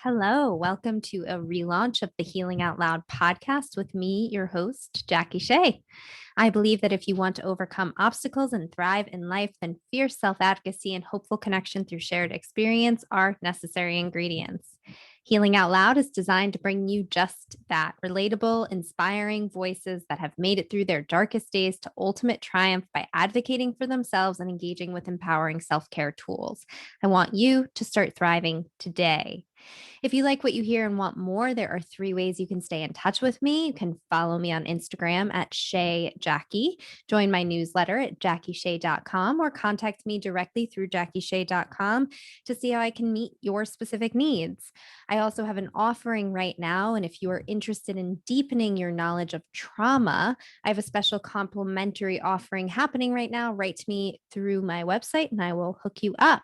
Hello, welcome to a relaunch of the Healing Out Loud podcast with me, your host, Jackie Shea. I believe that if you want to overcome obstacles and thrive in life, then fierce self-advocacy and hopeful connection through shared experience are necessary ingredients. Healing Out Loud is designed to bring you just that, relatable, inspiring voices that have made it through their darkest days to ultimate triumph by advocating for themselves and engaging with empowering self-care tools. I want you to start thriving today. If you like what you hear and want more, there are 3 ways you can stay in touch with me. You can follow me on Instagram at ShayJackie, join my newsletter at JackieShay.com, or contact me directly through JackieShay.com to see how I can meet your specific needs. I also have an offering right now, and if you are interested in deepening your knowledge of trauma, I have a special complimentary offering happening right now. Write to me through my website and I will hook you up.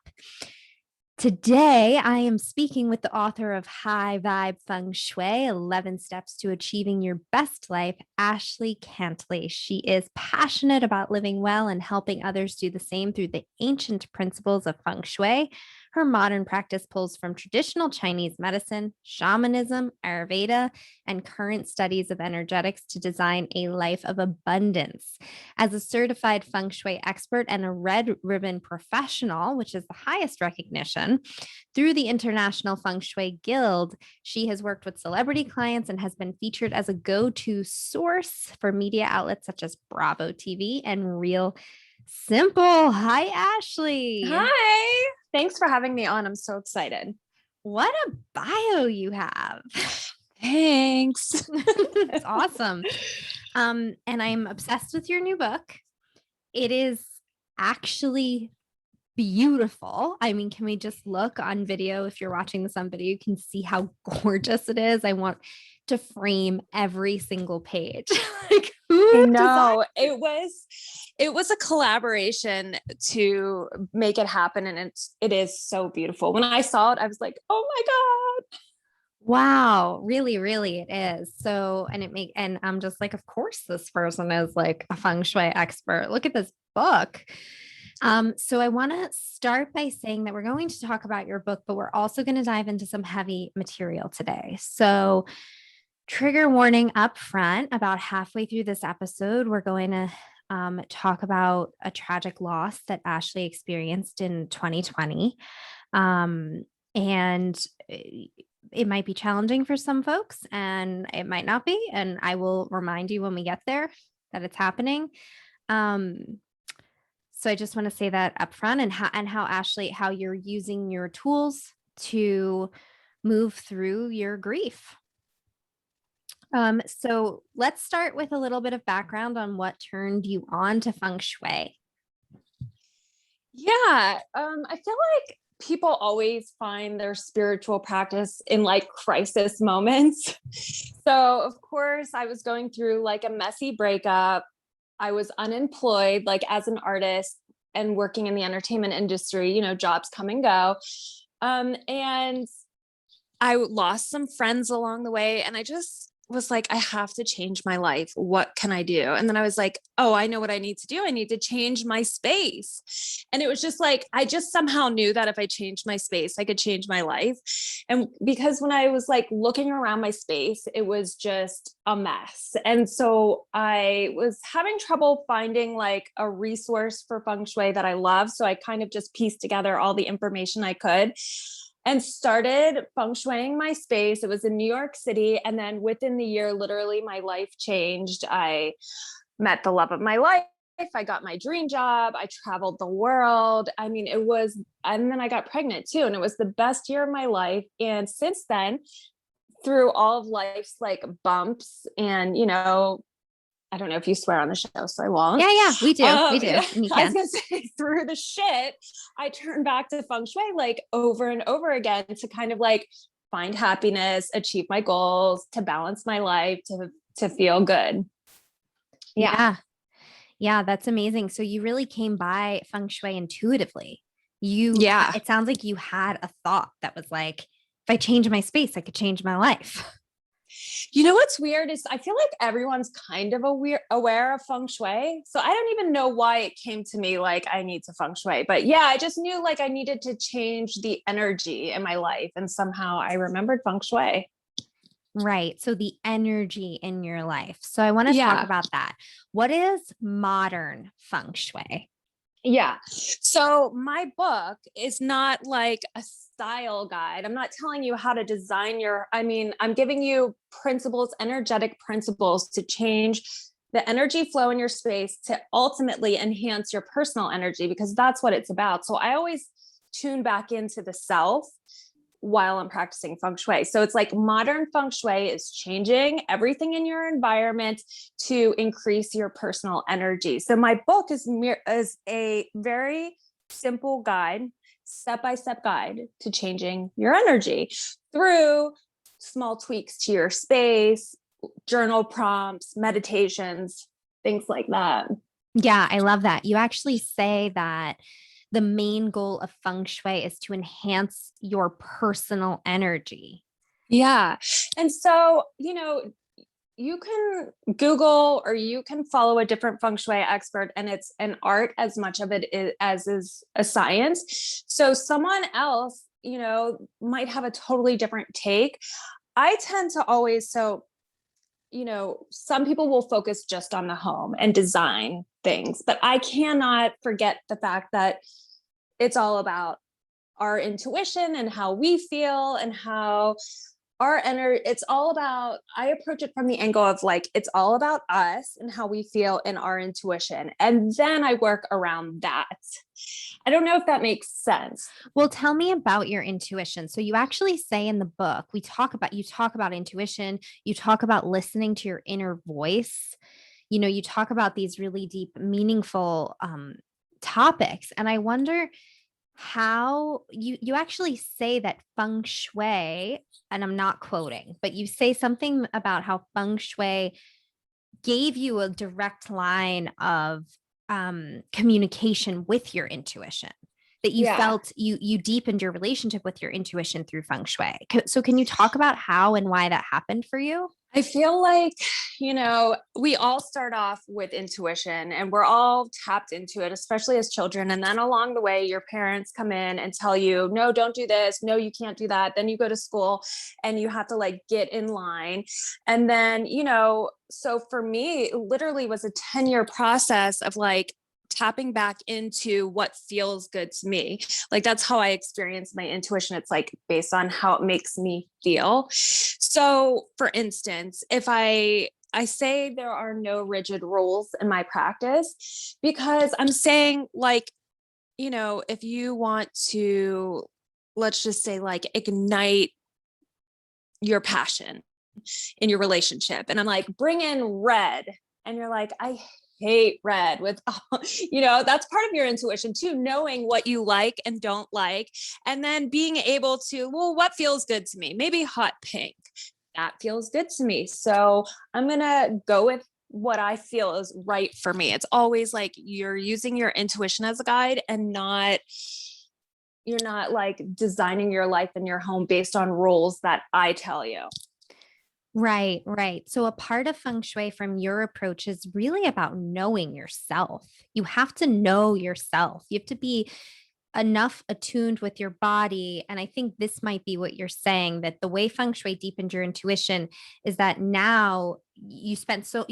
Today, I am speaking with the author of High Vibe Feng Shui, 11 Steps to Achieving Your Best Life, Ashley Cantley. She is passionate about living well and helping others do the same through the ancient principles of Feng Shui. Her modern practice pulls from traditional Chinese medicine, shamanism, Ayurveda, and current studies of energetics to design a life of abundance. As a certified Feng Shui expert and a red ribbon professional, which is the highest recognition, through the International Feng Shui Guild, she has worked with celebrity clients and has been featured as a go-to source for media outlets such as Bravo TV and Real Simple. Hi, Ashley. Hi. Thanks for having me on. I'm so excited. What a bio you have. Thanks. It's awesome. And I'm obsessed with your new book. It is actually beautiful. I mean, can we just look on video? If you're watching this on video, you can see how gorgeous it is. I want to frame every single page. Like, No, it was a collaboration to make it happen, and it is so beautiful. When I saw it, I was like, oh my God. Wow, really, really it is. So, and I'm just like, of course, this person is like a feng shui expert. Look at this book. So I want to start by saying that we're going to talk about your book, but we're also going to dive into some heavy material today. So trigger warning up front, about halfway through this episode, we're going to talk about a tragic loss that Ashley experienced in 2020. And it might be challenging for some folks and it might not be. And I will remind you when we get there that it's happening. So I just want to say that up front, and how Ashley, how you're using your tools to move through your grief. So let's start with a little bit of background on what turned you on to Feng Shui. Yeah. I feel like people always find their spiritual practice in like crisis moments. So of course I was going through like a messy breakup. I was unemployed, like as an artist and working in the entertainment industry, jobs come and go. And I lost some friends along the way, and I just was like, I have to change my life. What can I do? And then I was like, oh, I know what I need to do. I need to change my space. And it was just like, I just somehow knew that if I changed my space, I could change my life. And because when I was like looking around my space, it was just a mess. And so I was having trouble finding like a resource for feng shui that I love. So I kind of just pieced together all the information I could and started feng shuiing my space. It was in New York City. And then within the year, literally my life changed. I met the love of my life. I got my dream job. I traveled the world. I mean, and then I got pregnant too. And it was the best year of my life. And since then, through all of life's like bumps and, I don't know if you swear on the show, so I won't. Yeah, we do. We do. Yeah, And you I was can. gonna say, through the shit, I turned back to feng shui like over and over again to kind of like find happiness, achieve my goals, to balance my life, to feel good. Yeah. Yeah, that's amazing. So you really came by feng shui intuitively. It sounds like you had a thought that was like, if I change my space, I could change my life. You know what's weird is I feel like everyone's kind of aware of feng shui. So I don't even know why it came to me like I need to feng shui. But yeah, I just knew like I needed to change the energy in my life. And somehow I remembered feng shui. Right. So the energy in your life. So I want to talk Yeah. about that. What is modern feng shui? Yeah. So my book is not like a style guide. I'm not telling you how to design I'm giving you principles, energetic principles to change the energy flow in your space to ultimately enhance your personal energy, because that's what it's about. So I always tune back into the self while I'm practicing feng shui. So it's like modern feng shui is changing everything in your environment to increase your personal energy. So my book is a very simple guide, step-by-step guide to changing your energy through small tweaks to your space, journal prompts, meditations, things like that. Yeah, I love that. You actually say that the main goal of feng shui is to enhance your personal energy. Yeah. And so, you can Google or you can follow a different feng shui expert, and it's an art as much of it as is a science. So someone else, might have a totally different take. I tend to always, some people will focus just on the home and design things, but I cannot forget the fact that it's all about our intuition and how we feel and how our energy, it's all about, I approach it from the angle of like, it's all about us and how we feel in our intuition. And then I work around that. I don't know if that makes sense. Well, tell me about your intuition. So you actually say in the book, you talk about intuition, you talk about listening to your inner voice. You talk about these really deep, meaningful topics. And I wonder how you actually say that feng shui, and I'm not quoting, but you say something about how feng shui gave you a direct line of communication with your intuition, that you Yeah. felt you deepened your relationship with your intuition through feng shui. So can you talk about how and why that happened for you? I feel like, we all start off with intuition and we're all tapped into it, especially as children. And then along the way, your parents come in and tell you, no, don't do this. No, you can't do that. Then you go to school and you have to like get in line. And then, so for me, it literally was a 10-year process of like tapping back into what feels good to me. Like that's how I experience my intuition. It's like based on how it makes me feel. So for instance, if I say there are no rigid rules in my practice, because I'm saying like, if you want to, let's just say like ignite your passion in your relationship. And I'm like, bring in red. And you're like, I hate red with, that's part of your intuition too, knowing what you like and don't like. And then being able to, well, what feels good to me? Maybe hot pink. That feels good to me. So I'm going to go with what I feel is right for me. It's always like you're using your intuition as a guide and you're not like designing your life and your home based on rules that I tell you. Right, right. So a part of feng shui from your approach is really about knowing yourself. You have to know yourself. You have to be enough attuned with your body. And I think this might be what you're saying, that the way feng shui deepened your intuition is that now you spend so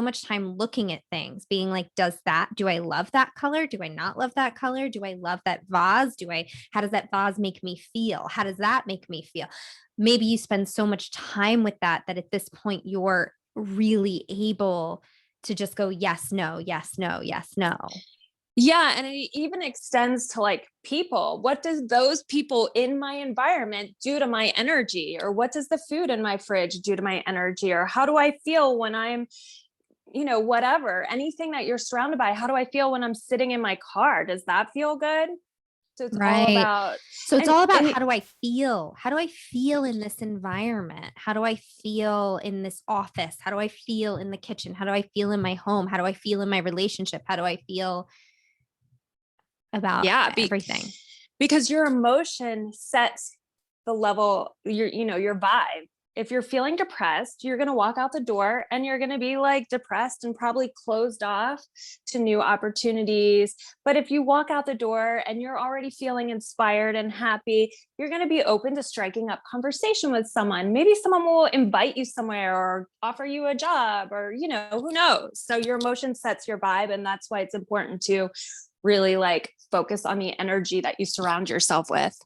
much time looking at things, being like, do I love that color? Do I not love that color? Do I love that vase? How does that vase make me feel? How does that make me feel? Maybe you spend so much time with that at this point you're really able to just go yes, no, yes, no, yes, no. Yeah. And it even extends to like people. What does those people in my environment do to my energy? Or what does the food in my fridge do to my energy? Or how do I feel when I'm, whatever, anything that you're surrounded by? How do I feel when I'm sitting in my car? Does that feel good? So it's all Right. about, So it's all about and how do I feel? How do I feel in this environment? How do I feel in this office? How do I feel in the kitchen? How do I feel in my home? How do I feel in my relationship? How do I feel about yeah, everything? because your emotion sets the level, your vibe. if you're feeling depressed, you're going to walk out the door and you're going to be like depressed and probably closed off to new opportunities. But if you walk out the door and you're already feeling inspired and happy, you're going to be open to striking up conversation with someone. Maybe someone will invite you somewhere or offer you a job, or, you know, who knows? So your emotion sets your vibe. And that's why it's important to really like focus on the energy that you surround yourself with.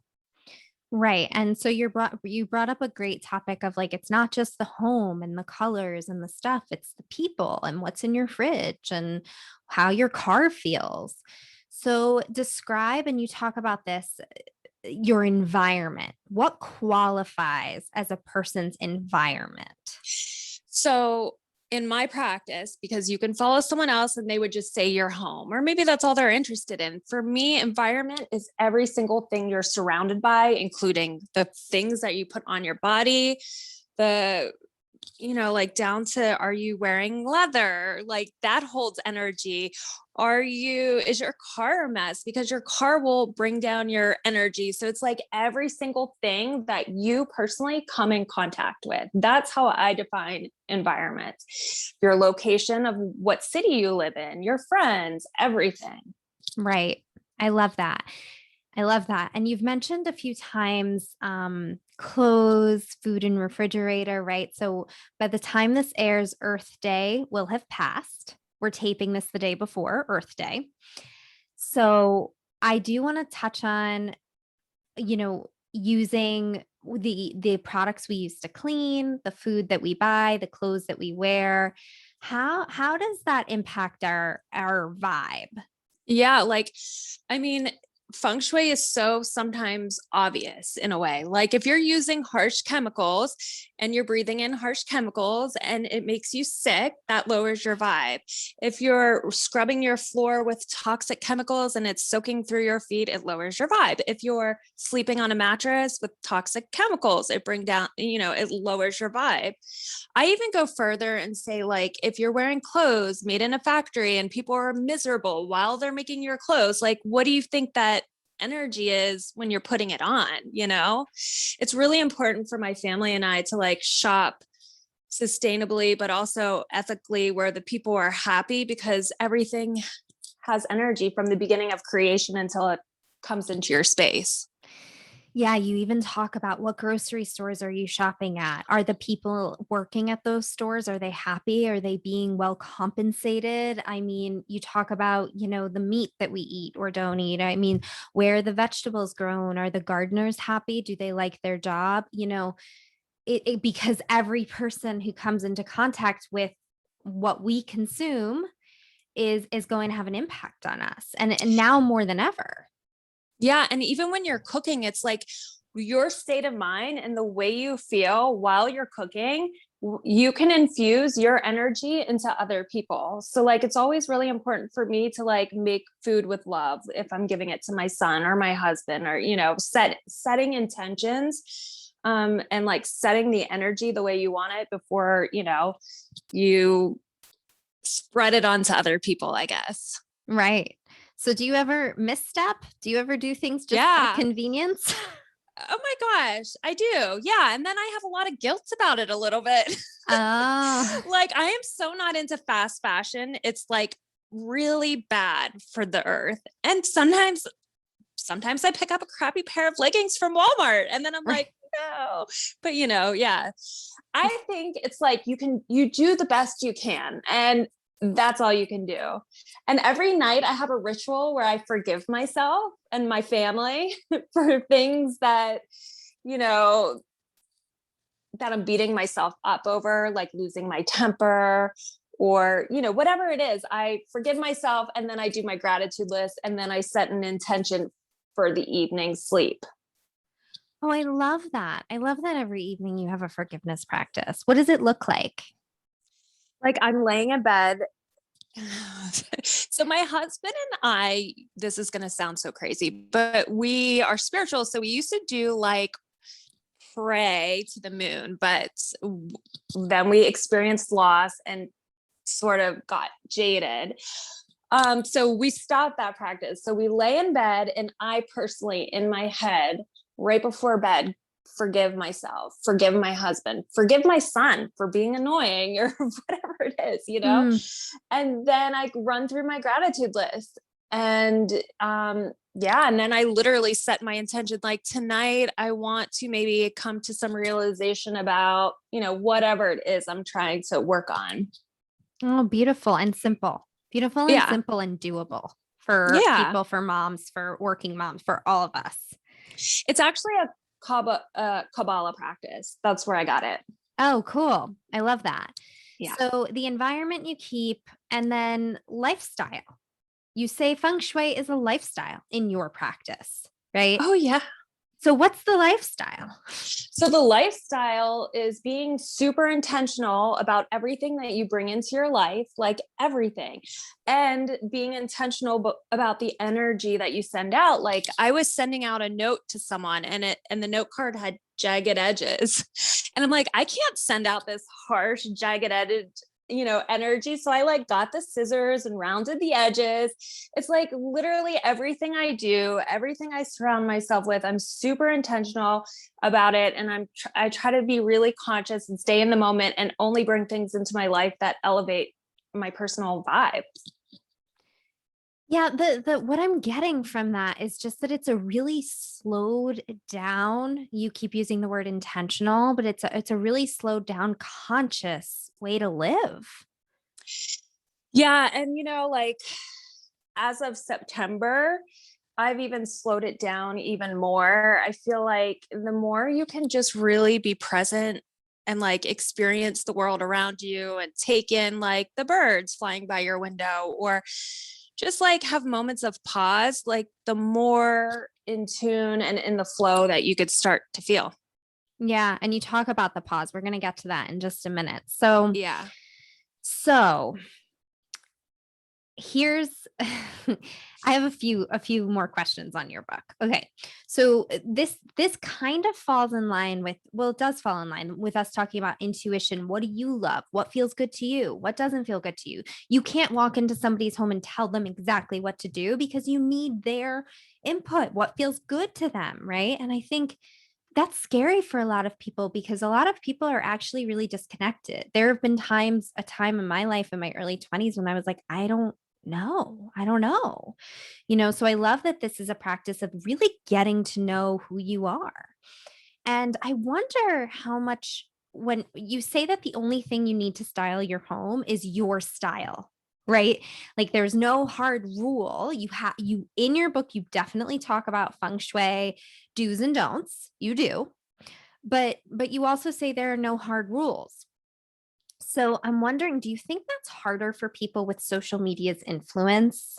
Right. And so you brought up a great topic of like, it's not just the home and the colors and the stuff, it's the people and what's in your fridge and how your car feels. So describe, and you talk about this, your environment. What qualifies as a person's environment? So in my practice, because you can follow someone else and they would just say your home, or maybe that's all they're interested in. For me, environment is every single thing you're surrounded by, including the things that you put on your body, the, you know, like down to, are you wearing leather? Like that holds energy. Is your car a mess? Because your car will bring down your energy. So it's like every single thing that you personally come in contact with. That's how I define environment. Your location of what city you live in, your friends, everything. Right. I love that. I love that. And you've mentioned a few times clothes, food, and refrigerator, right? So by the time this airs, Earth Day will have passed. We're taping this the day before Earth Day. So I do want to touch on, you know, using the products we use to clean, the food that we buy, the clothes that we wear. How does that impact our vibe? Yeah, like, I mean, feng shui is so sometimes obvious in a way. Like if you're using harsh chemicals and you're breathing in harsh chemicals and it makes you sick, that lowers your vibe. If you're scrubbing your floor with toxic chemicals and it's soaking through your feet, it lowers your vibe. If you're sleeping on a mattress with toxic chemicals, it lowers your vibe. I even go further and say, like, if you're wearing clothes made in a factory and people are miserable while they're making your clothes, like, what do you think that energy is when you're putting it on? You know, it's really important for my family and I to like shop sustainably, but also ethically, where the people are happy, because everything has energy from the beginning of creation until it comes into your space. Yeah, you even talk about what grocery stores are you shopping at? Are the people working at those stores, are they happy? Are they being well compensated? I mean, you talk about, you know, the meat that we eat or don't eat. I mean, where are the vegetables grown? Are the gardeners happy? Do they like their job? You know, because every person who comes into contact with what we consume is going to have an impact on us, and now more than ever. Yeah. And even when you're cooking, it's like your state of mind and the way you feel while you're cooking, you can infuse your energy into other people. So like, it's always really important for me to like make food with love if I'm giving it to my son or my husband, or, you know, setting intentions, and like setting the energy the way you want it before, you know, you spread it onto other people, I guess. Right. So do you ever misstep? Do you ever do things just out of Yeah. convenience? Oh my gosh, I do. Yeah. And then I have a lot of guilt about it a little bit. Oh, Like I am so not into fast fashion. It's like really bad for the earth. And sometimes I pick up a crappy pair of leggings from Walmart and then I'm right. like, no. But you know, yeah. I think it's like you do the best you can. And that's all you can do. And every night I have a ritual where I forgive myself and my family for things that, you know, that I'm beating myself up over, like losing my temper or, you know, whatever it is. I forgive myself and then I do my gratitude list and then I set an intention for the evening sleep. Oh, I love that. I love that every evening you have a forgiveness practice. What does it look like? Like I'm laying in bed. So my husband and I, this is going to sound so crazy, but we are spiritual. So we used to do like pray to the moon, but then we experienced loss and sort of got jaded. So we stopped that practice. So we lay in bed and I personally in my head right before bed forgive myself, forgive my husband, forgive my son for being annoying or whatever it is, Mm. and then I run through my gratitude list. And yeah, and then I literally set my intention, like tonight I want to maybe come to some realization about, whatever it is I'm trying to work on. Oh, beautiful and simple. Beautiful and Yeah. simple and doable for Yeah. people, for moms, for working moms, for all of us. It's actually a Kabbalah practice. That's where I got it. Oh, cool. I love that. Yeah. So the environment you keep and then lifestyle. You say feng shui is a lifestyle in your practice, right? Oh, yeah. So what's the lifestyle? So the lifestyle is being super intentional about everything that you bring into your life, like everything, and being intentional about the energy that you send out. Like I was sending out a note to someone and the note card had jagged edges. And I'm like, I can't send out this harsh, jagged edged, energy. So I like got the scissors and rounded the edges. It's like literally everything I do, everything I surround myself with, I'm super intentional about it. And I try to be really conscious and stay in the moment and only bring things into my life that elevate my personal vibe. Yeah, the what I'm getting from that is just that it's a really slowed down. You keep using the word intentional, but it's a really slowed down, conscious way to live. Yeah. And, like as of September, I've even slowed it down even more. I feel like the more you can just really be present and like experience the world around you and take in like the birds flying by your window or just like have moments of pause, like the more in tune and in the flow that you could start to feel. Yeah, and you talk about the pause. We're going to get to that in just a minute. So here's I have a few more questions on your book. Okay. So this kind of falls in line with, well, it does fall in line with us talking about intuition. What do you love? What feels good to you? What doesn't feel good to you? You can't walk into somebody's home and tell them exactly what to do because you need their input, what feels good to them, right? And I think that's scary for a lot of people because a lot of people are actually really disconnected. There have been a time in my life in my early 20s when I was like, I don't know. I don't know. So I love that this is a practice of really getting to know who you are. And I wonder how much when you say that the only thing you need to style your home is your style, right? Like there's no hard rule. You in your book, you definitely talk about feng shui do's and don'ts. You do. But you also say there are no hard rules. So I'm wondering, do you think that's harder for people with social media's influence?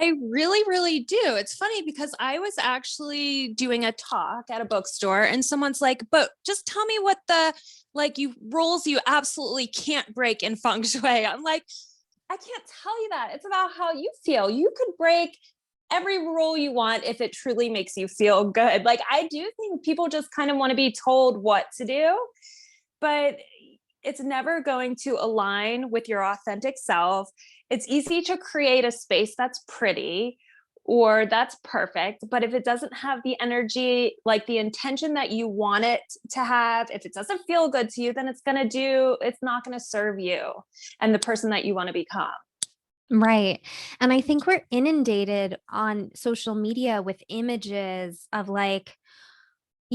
I really, really do. It's funny because I was actually doing a talk at a bookstore and someone's like, but just tell me what rules you absolutely can't break in feng shui. I'm like, I can't tell you that. It's about how you feel. You could break every rule you want if it truly makes you feel good. Like I do think people just kind of want to be told what to do, but it's never going to align with your authentic self. It's easy to create a space that's pretty or that's perfect, but if it doesn't have the energy, like the intention that you want it to have, if it doesn't feel good to you, then it's not going to serve you and the person that you want to become. Right. And I think we're inundated on social media with images of like,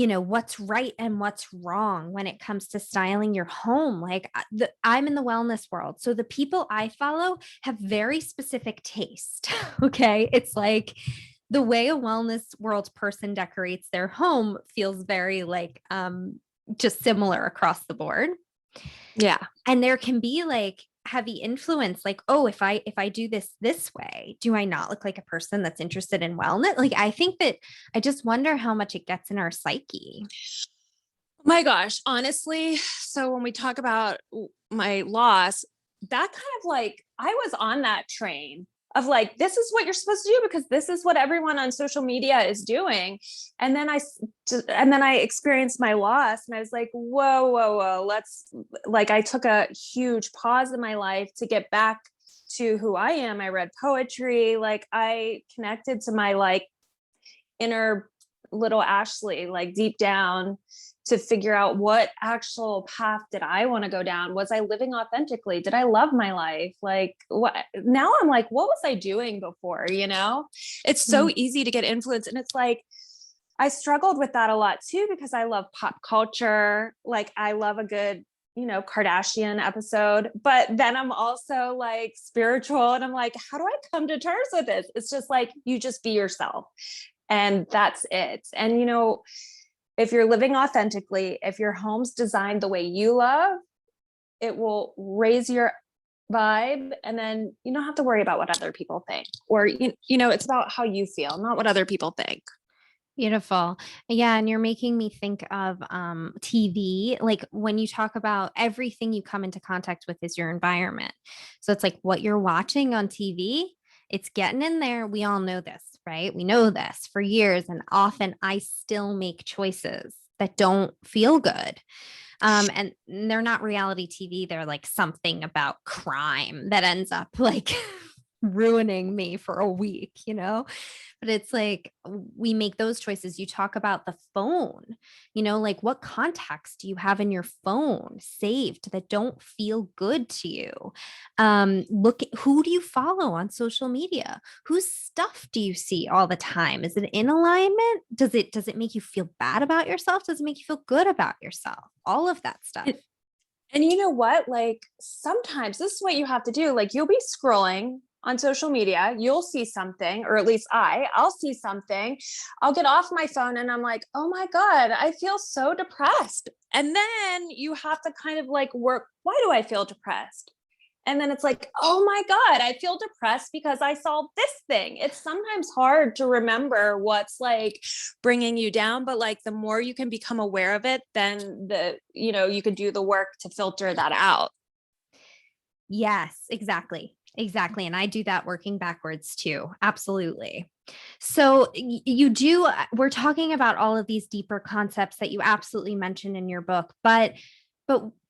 what's right and what's wrong when it comes to styling your home. Like I'm in the wellness world. So the people I follow have very specific taste. Okay. It's like the way a wellness world person decorates their home feels very like just similar across the board. Yeah. And there can be like heavy influence like, oh, if I do this way, do I not look like a person that's interested in wellness? Like I think that I just wonder how much it gets in our psyche. My gosh, honestly, so when we talk about my loss, that kind of like I was on that train of like this is what you're supposed to do because this is what everyone on social media is doing. And then I experienced my loss and I was like, whoa, let's like I took a huge pause in my life to get back to who I am. I read poetry, like I connected to my like inner little Ashley, like deep down, to figure out what actual path did I want to go down? Was I living authentically? Did I love my life? Like what now I'm like, what was I doing before? You know, it's so easy to get influenced. And it's like, I struggled with that a lot too, because I love pop culture. Like I love a good, you know, Kardashian episode, but then I'm also like spiritual and I'm like, how do I come to terms with this? It's just like, you just be yourself and that's it. And, you know, if you're living authentically, if your home's designed the way you love, it will raise your vibe. And then you don't have to worry about what other people think, or, you know, it's about how you feel, not what other people think. Beautiful. Yeah. And you're making me think of TV. Like when you talk about everything you come into contact with is your environment. So it's like what you're watching on TV, it's getting in there. We all know this, right? We know this for years. And often I still make choices that don't feel good. And they're not reality TV. They're like something about crime that ends up like ruining me for a week, you know? But it's like we make those choices. You talk about the phone, you know, like what contacts do you have in your phone saved that don't feel good to you? Look at who do you follow on social media? Whose stuff do you see all the time? Is it in alignment? Does it make you feel bad about yourself? Does it make you feel good about yourself? All of that stuff. And you know what? Like sometimes this is what you have to do. Like you'll be scrolling on social media, you'll see something, or at least I'll see something. I'll get off my phone and I'm like, oh my God, I feel so depressed. And then you have to kind of like work, why do I feel depressed? And then it's like, oh my God, I feel depressed because I saw this thing. It's sometimes hard to remember what's like bringing you down, but like the more you can become aware of it, then you know, you can do the work to filter that out. Yes, exactly. Exactly. And I do that working backwards too. Absolutely. So we're talking about all of these deeper concepts that you absolutely mentioned in your book, but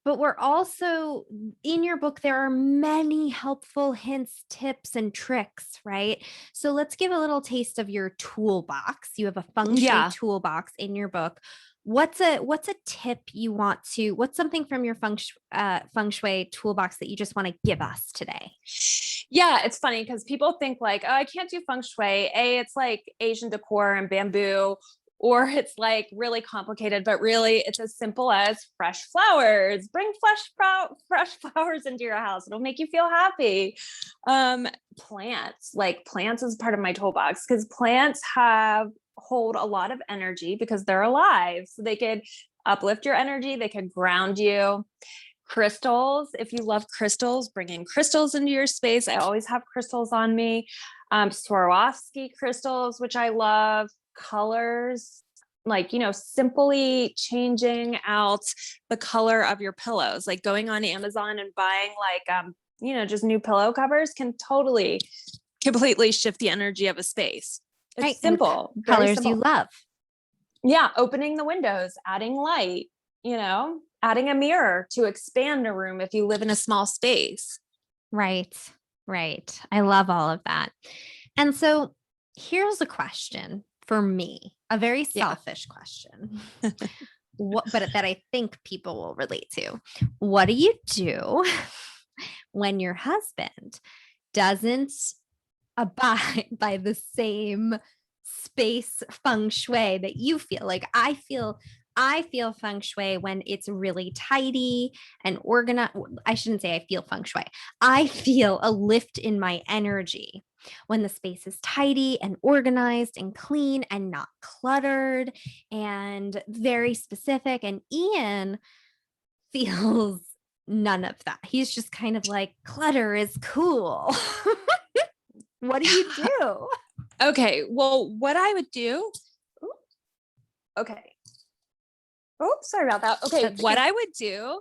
we're also in your book, there are many helpful hints, tips, and tricks, right? So let's give a little taste of your toolbox. You have a feng shui toolbox in your book. What's a tip you want to, what's something from your feng shui toolbox that you just want to give us today? Yeah, it's funny because people think like, oh, I can't do feng shui. It's like Asian decor and bamboo, or it's like really complicated, but really it's as simple as fresh flowers. Bring fresh flowers into your house. It'll make you feel happy. Plants is part of my toolbox because plants hold a lot of energy because they're alive. So they could uplift your energy. They could ground you. Crystals, if you love crystals, bring in crystals into your space. I always have crystals on me. Swarovski crystals, which I love. Colors, like, you know, simply changing out the color of your pillows, like going on Amazon and buying like, you know, just new pillow covers can totally completely shift the energy of a space. It's right. simple. Colors simple. you love. Yeah. Opening the windows, adding light, you know, adding a mirror to expand a room if you live in a small space. Right. Right. I love all of that. And so here's a question for me, a very selfish question, but that I think people will relate to. What do you do when your husband doesn't abide by the same space feng shui that you feel? Like I feel feng shui when it's really tidy and organized. I shouldn't say I feel feng shui. I feel a lift in my energy when the space is tidy and organized and clean and not cluttered and very specific. And Ian feels none of that. He's just kind of like, clutter is cool. What do you do? Okay. Well, what I would do. Okay. Oh, sorry about that. Okay. What I would do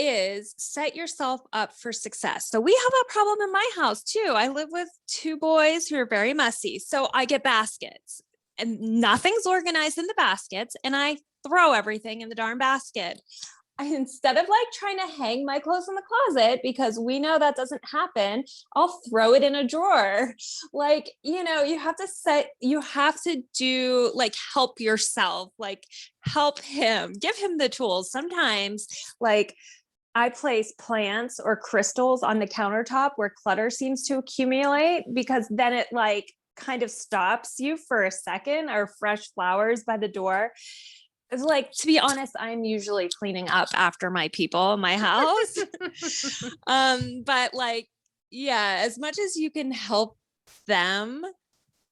is set yourself up for success. So we have a problem in my house too. I live with two boys who are very messy. So I get baskets and nothing's organized in the baskets and I throw everything in the darn basket. instead of like trying to hang my clothes in the closet, because we know that doesn't happen, I'll throw it in a drawer. Like, you know, you have to do like, help yourself, like help him, give him the tools. Sometimes like I place plants or crystals on the countertop where clutter seems to accumulate, because then it like kind of stops you for a second, or fresh flowers by the door. It's like, to be honest, I'm usually cleaning up after my people in my house. But like, yeah, as much as you can help them,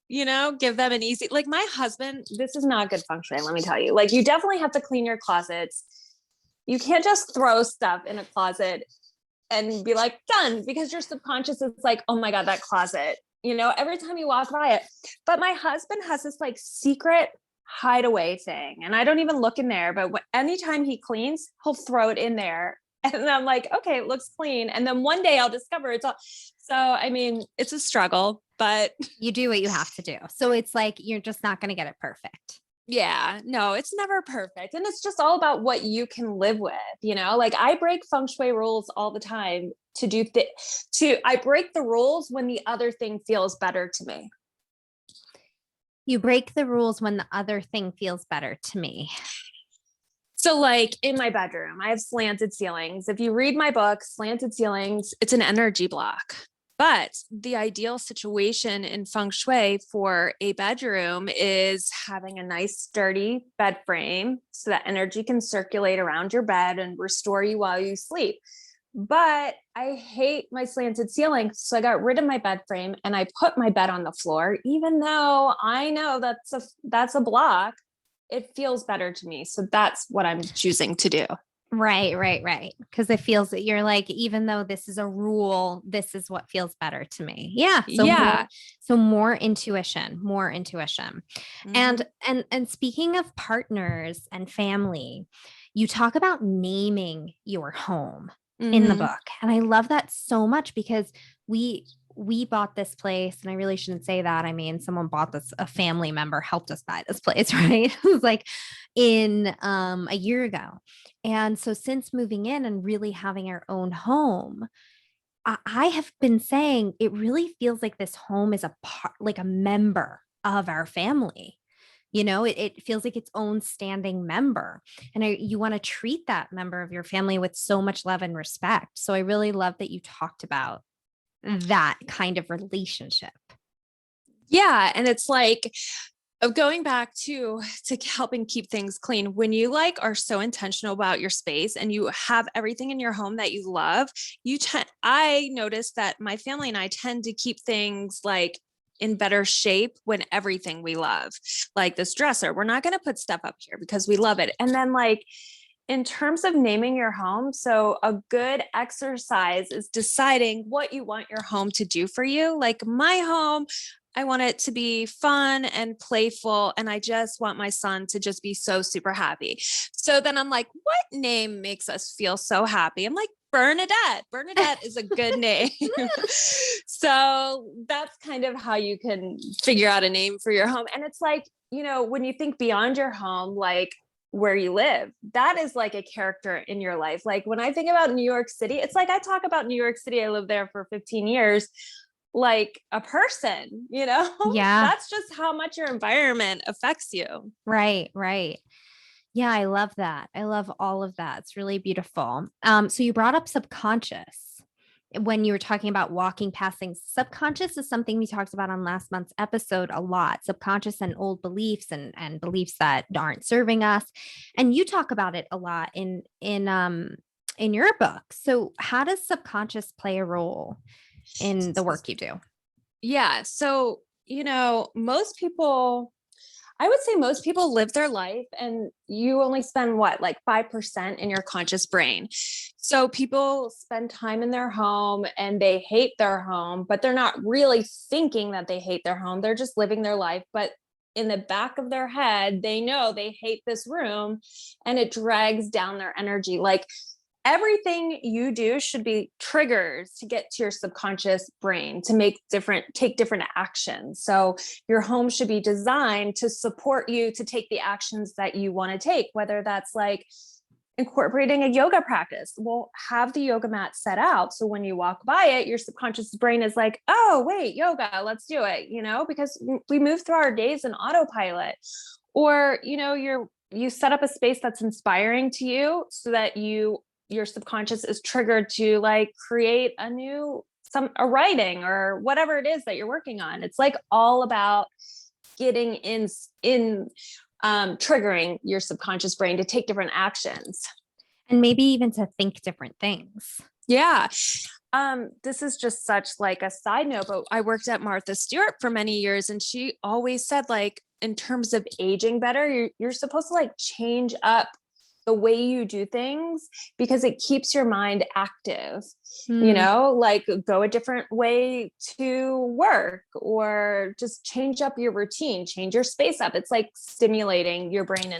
you know, give them an easy, like my husband, this is not good feng shui. Let me tell you, like, you definitely have to clean your closets. You can't just throw stuff in a closet and be like, done, because your subconscious is like, oh my God, that closet, you know, every time you walk by it. But my husband has this like secret hideaway thing, and I don't even look in there, but anytime he cleans, he'll throw it in there. And I'm like, okay, it looks clean. And then one day I'll discover it's all. So, I mean, it's a struggle, but you do what you have to do. So it's like, you're just not going to get it perfect. yeah, no, it's never perfect. And it's just all about what you can live with, you know, like I break feng shui rules all the time I break the rules when the other thing feels better to me. You break the rules when the other thing feels better to me. So like in my bedroom, I have slanted ceilings. If you read my book, Slanted Ceilings, it's an energy block. But the ideal situation in feng shui for a bedroom is having a nice sturdy bed frame so that energy can circulate around your bed and restore you while you sleep. But I hate my slanted ceiling. So I got rid of my bed frame and I put my bed on the floor, even though I know that's a block. It feels better to me. So that's what I'm choosing to do. Right. Because it feels that you're like, even though this is a rule, this is what feels better to me. Yeah. So more intuition. Mm-hmm. And speaking of partners and family, you talk about naming your home in the book. And I love that so much, because we bought this place, and I really shouldn't say that. I mean, someone bought this, a family member helped us buy this place, right? It was like in a year ago. And so since moving in and really having our own home, I have been saying it really feels like this home is a part, like a member of our family. You know, it feels like its own standing member. And you want to treat that member of your family with so much love and respect. So I really love that you talked about that kind of relationship. Yeah. And it's like, of going back to helping keep things clean, when you like are so intentional about your space and you have everything in your home that you love, I noticed that my family and I tend to keep things like in better shape when everything we love, like this dresser, we're not going to put stuff up here because we love it. And then like, in terms of naming your home, so a good exercise is deciding what you want your home to do for you. Like my home, I want it to be fun and playful. And I just want my son to just be so super happy. So then I'm like, what name makes us feel so happy? I'm like, Bernadette. Bernadette is a good name. So that's kind of how you can figure out a name for your home. And it's like, you know, when you think beyond your home, like where you live, that is like a character in your life. Like when I think about New York City, it's like I talk about New York City. I lived there for 15 years. Like a person, you know? Yeah. That's just how much your environment affects you. Right. Yeah, I love that. I love all of that. It's really beautiful. So you brought up subconscious when you were talking about walking past things. Subconscious is something we talked about on last month's episode a lot. Subconscious and old beliefs and beliefs that aren't serving us. And you talk about it a lot in your book. So how does subconscious play a role in the work you do? Yeah. So, you know, I would say most people live their life and you only spend what, like 5% in your conscious brain. So people spend time in their home and they hate their home, but they're not really thinking that they hate their home. They're just living their life. But in the back of their head, they know they hate this room and it drags down their energy. Like everything you do should be triggers to get to your subconscious brain to take different actions. So your home should be designed to support you to take the actions that you want to take, whether that's like incorporating a yoga practice. Well, have the yoga mat set out. So when you walk by it, your subconscious brain is like, oh, wait, yoga, let's do it, because we move through our days in autopilot. Or, you set up a space that's inspiring to you so that your subconscious is triggered to like create a writing or whatever it is that you're working on. It's like all about getting in triggering your subconscious brain to take different actions. And maybe even to think different things. Yeah. This is just such like a side note, but I worked at Martha Stewart for many years, and she always said, like, in terms of aging better, you're supposed to like change up the way you do things because it keeps your mind active, like go a different way to work or just change up your routine, change your space up. It's like stimulating your brain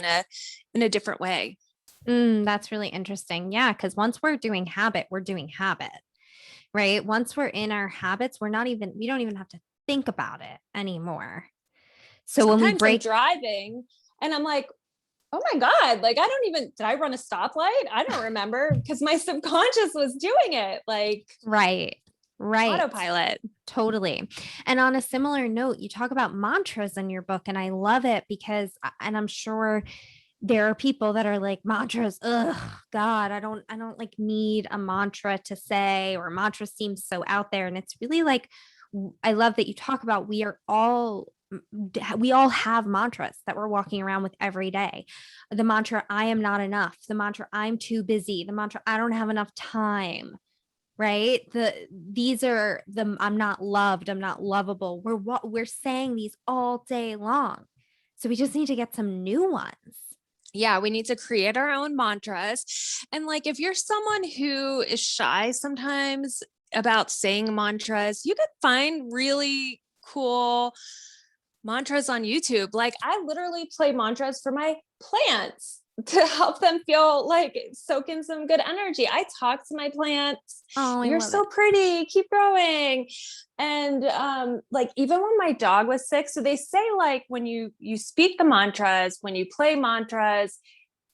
in a different way. That's really interesting. Yeah. Cause once we're doing habit, right? Once we're in our habits, we don't even have to think about it anymore. So Sometimes when we break I'm driving and I'm like, oh my God, like, did I run a stoplight? I don't remember because my subconscious was doing it. Like, right. Autopilot. Totally. And on a similar note, you talk about mantras in your book, and I love it because, and I'm sure there are people that are like, mantras, ugh, God, I don't like need a mantra to say, or mantra seems so out there. And it's really like, I love that you talk about we all have mantras that we're walking around with every day. The mantra, I am not enough. The mantra, I'm too busy. The mantra, I don't have enough time. Right? These are the I'm not loved, I'm not lovable. We're saying these all day long. So we just need to get some new ones. Yeah, we need to create our own mantras. And like, if you're someone who is shy sometimes about saying mantras, you could find really cool mantras on YouTube. Like, I literally play mantras for my plants to help them feel like soak in some good energy. I talk to my plants. Oh, You're so pretty. Keep growing. And like, even when my dog was sick, so they say like when you speak the mantras, when you play mantras,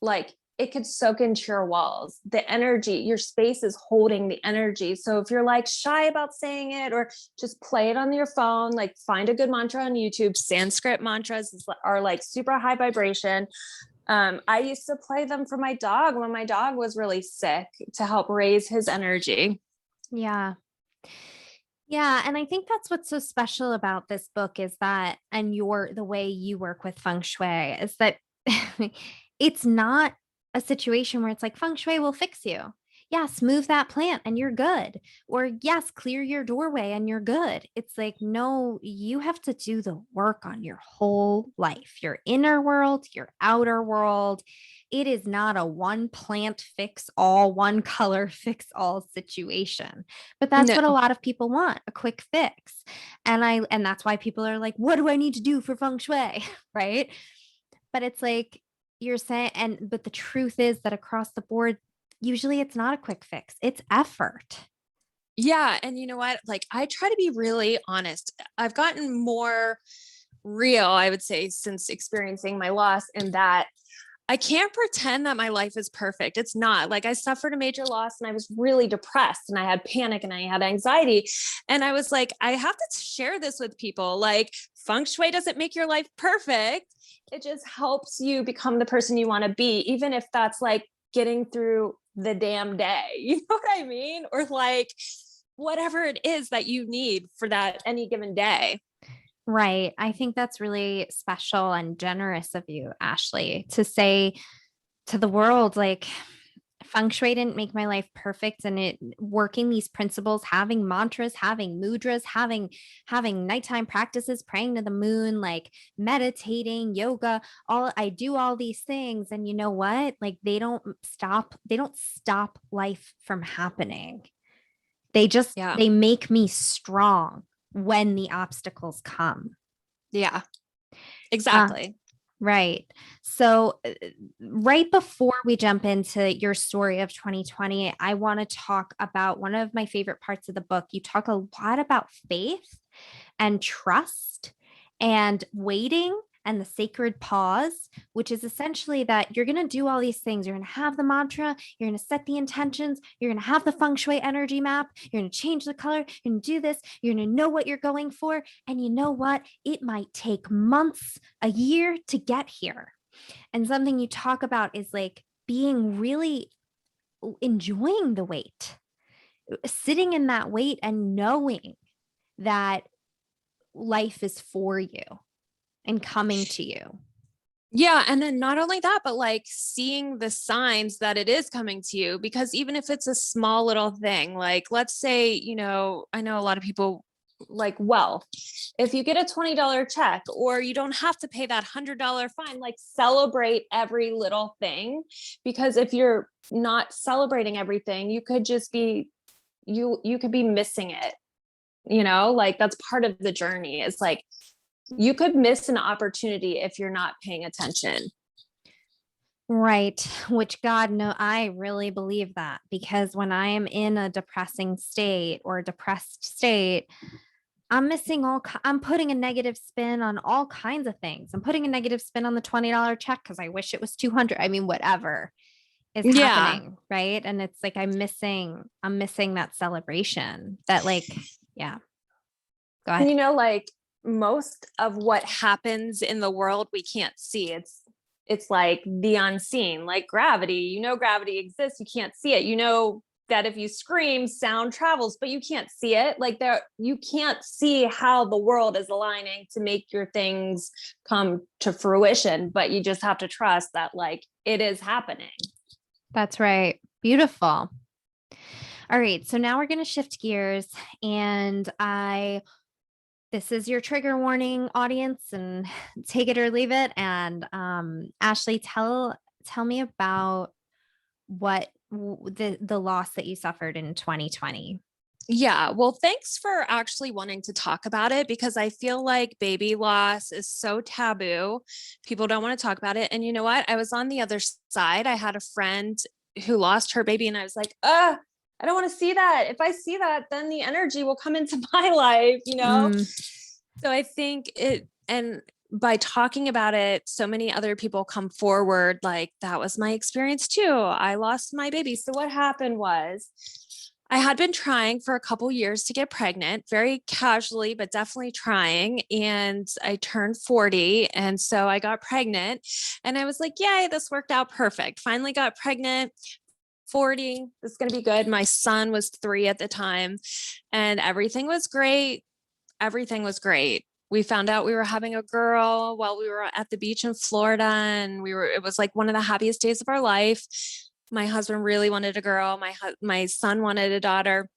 like it could soak into your walls. The energy, your space is holding the energy. So if you're like shy about saying it, or just play it on your phone, like find a good mantra on YouTube. Sanskrit mantras are like super high vibration. I used to play them for my dog when my dog was really sick to help raise his energy. Yeah. Yeah. And I think that's what's so special about this book is that, and the way you work with feng shui is that it's not a situation where it's like feng shui will fix you. Yes, move that plant and you're good. Or yes, clear your doorway and you're good. It's like, no, you have to do the work on your whole life, your inner world, your outer world. It is not a one plant fix all, one color fix all situation. But that's what a No. lot of people want, a quick fix. And that's why people are like, what do I need to do for feng shui? Right? But it's like you're saying, but the truth is that across the board, usually it's not a quick fix, it's effort. Yeah. And you know what? Like, I try to be really honest. I've gotten more real, I would say, since experiencing my loss, in that I can't pretend that my life is perfect. It's not. Like, I suffered a major loss and I was really depressed and I had panic and I had anxiety. And I was like, I have to share this with people. Like, feng shui doesn't make your life perfect. It just helps you become the person you want to be, even if that's like getting through the damn day. You know what I mean? Or like whatever it is that you need for that any given day. Right. I think that's really special and generous of you, Ashley, to say to the world, like, feng shui didn't make my life perfect, and it working these principles, having mantras, having mudras, having nighttime practices, praying to the moon, like meditating, yoga, I do all these things, and you know what, like they don't stop life from happening. Yeah. They make me strong when the obstacles come. Yeah, uh, exactly. Right. So, right before we jump into your story of 2020, I want to talk about one of my favorite parts of the book. You talk a lot about faith and trust and waiting and the sacred pause, which is essentially that you're going to do all these things. You're going to have the mantra, you're going to set the intentions, you're going to have the feng shui energy map, you're going to change the color, you're going to do this, you're going to know what you're going for. And you know what? It might take months, a year to get here. And something you talk about is like being really enjoying the wait, sitting in that wait and knowing that life is for you and coming to you. Yeah. And then not only that, but like seeing the signs that it is coming to you, because even if it's a small little thing, like let's say, you know, I know a lot of people like, well, if you get a $20 check, or you don't have to pay that $100 fine, like celebrate every little thing, because if you're not celebrating everything, you could just be, you could be missing it, you know, like that's part of the journey. It's like, you could miss an opportunity if you're not paying attention. Right. Which God, no, I really believe that, because when I am in a depressing state or a depressed state, I'm missing I'm putting a negative spin on all kinds of things. I'm putting a negative spin on the $20 check because I wish it was 200. I mean, whatever is Yeah. happening. Right. And it's like, I'm missing that celebration that, like, yeah. Go ahead. You know, like most of what happens in the world, we can't see. It's like the unseen, like gravity, you know, gravity exists. You can't see it. You know, that if you scream, sound travels, but you can't see it. Like there, you can't see how the world is aligning to make your things come to fruition, but you just have to trust that like it is happening. That's right. Beautiful. All right. So now we're going to shift gears, and this is your trigger warning, audience, and take it or leave it. And Ashley, tell me about what the loss that you suffered in 2020. Yeah. Well, thanks for actually wanting to talk about it, because I feel like baby loss is so taboo. People don't want to talk about it. And you know what? I was on the other side. I had a friend who lost her baby, and I was like, I don't want to see that. If I see that, then the energy will come into my life, you know? So I think and by talking about it, so many other people come forward. Like, that was my experience too. I lost my baby. So what happened was, I had been trying for a couple years to get pregnant, very casually, but definitely trying. And I turned 40. And so I got pregnant, and I was like, yay, this worked out perfect. Finally got pregnant. 40, this is going to be good. My son was 3 at the time, and everything was great. Everything was great. We found out we were having a girl while we were at the beach in Florida, and it was like one of the happiest days of our life. My husband really wanted a girl. My son wanted a daughter.